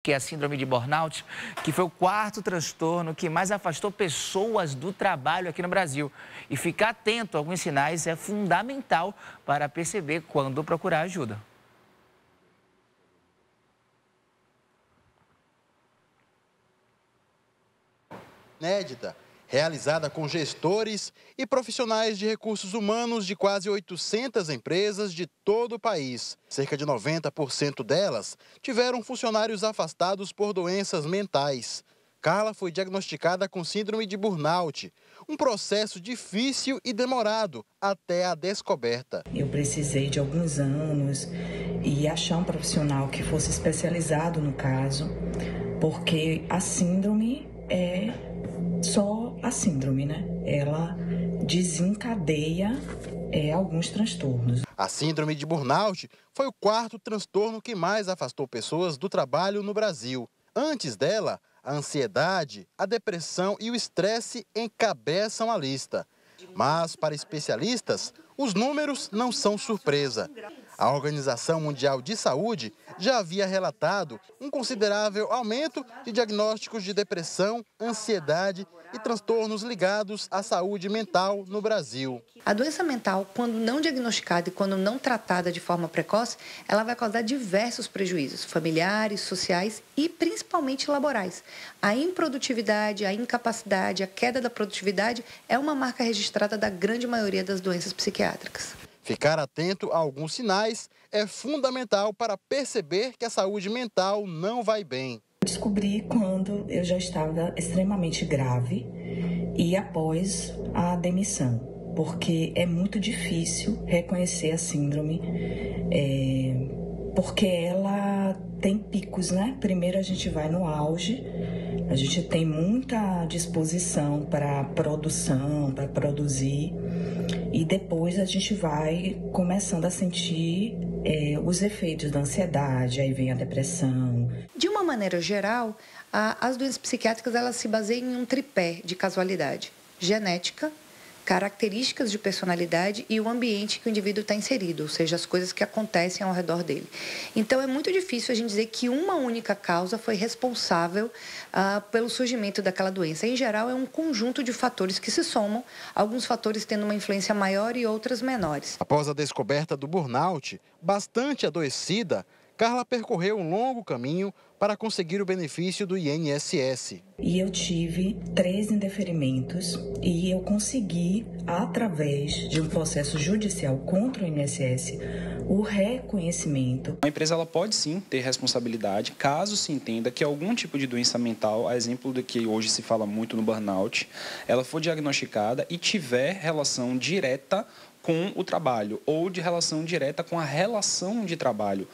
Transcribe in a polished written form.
Que é a síndrome de burnout, que foi o quarto transtorno que mais afastou pessoas do trabalho aqui no Brasil. E ficar atento a alguns sinais é fundamental para perceber quando procurar ajuda. Inédita, realizada com gestores e profissionais de recursos humanos de quase 800 empresas de todo o país. Cerca de 90% delas tiveram funcionários afastados por doenças mentais. Carla foi diagnosticada com síndrome de burnout, um processo difícil e demorado até a descoberta. Eu precisei de alguns anos e achar um profissional que fosse especializado no caso, porque a síndrome é só a síndrome, né? Ela desencadeia alguns transtornos. A síndrome de burnout foi o quarto transtorno que mais afastou pessoas do trabalho no Brasil. Antes dela, a ansiedade, a depressão e o estresse encabeçam a lista. Mas, para especialistas, os números não são surpresa. A Organização Mundial de Saúde já havia relatado um considerável aumento de diagnósticos de depressão, ansiedade e transtornos ligados à saúde mental no Brasil. A doença mental, quando não diagnosticada e quando não tratada de forma precoce, ela vai causar diversos prejuízos familiares, sociais e principalmente laborais. A improdutividade, a incapacidade, a queda da produtividade é uma marca registrada da grande maioria das doenças psiquiátricas. Ficar atento a alguns sinais é fundamental para perceber que a saúde mental não vai bem. Descobri quando eu já estava extremamente grave e após a demissão, porque é muito difícil reconhecer a síndrome, porque ela tem picos, né? Primeiro a gente vai no auge, a gente tem muita disposição para produção, para produzir, e depois a gente vai começando a sentir os efeitos da ansiedade, aí vem a depressão. De uma maneira geral, as doenças psiquiátricas elas se baseiam em um tripé de casualidade: genética, características de personalidade e o ambiente que o indivíduo está inserido, ou seja, as coisas que acontecem ao redor dele. Então, é muito difícil a gente dizer que uma única causa foi responsável pelo surgimento daquela doença. Em geral, é um conjunto de fatores que se somam, alguns fatores tendo uma influência maior e outras menores. Após a descoberta do burnout, bastante adoecida, Carla percorreu um longo caminho para conseguir o benefício do INSS. E eu tive 3 indeferimentos e eu consegui, através de um processo judicial contra o INSS, o reconhecimento. A empresa ela pode sim ter responsabilidade caso se entenda que algum tipo de doença mental, a exemplo do que hoje se fala muito no burnout, ela for diagnosticada e tiver relação direta com o trabalho ou de relação direta com a relação de trabalho.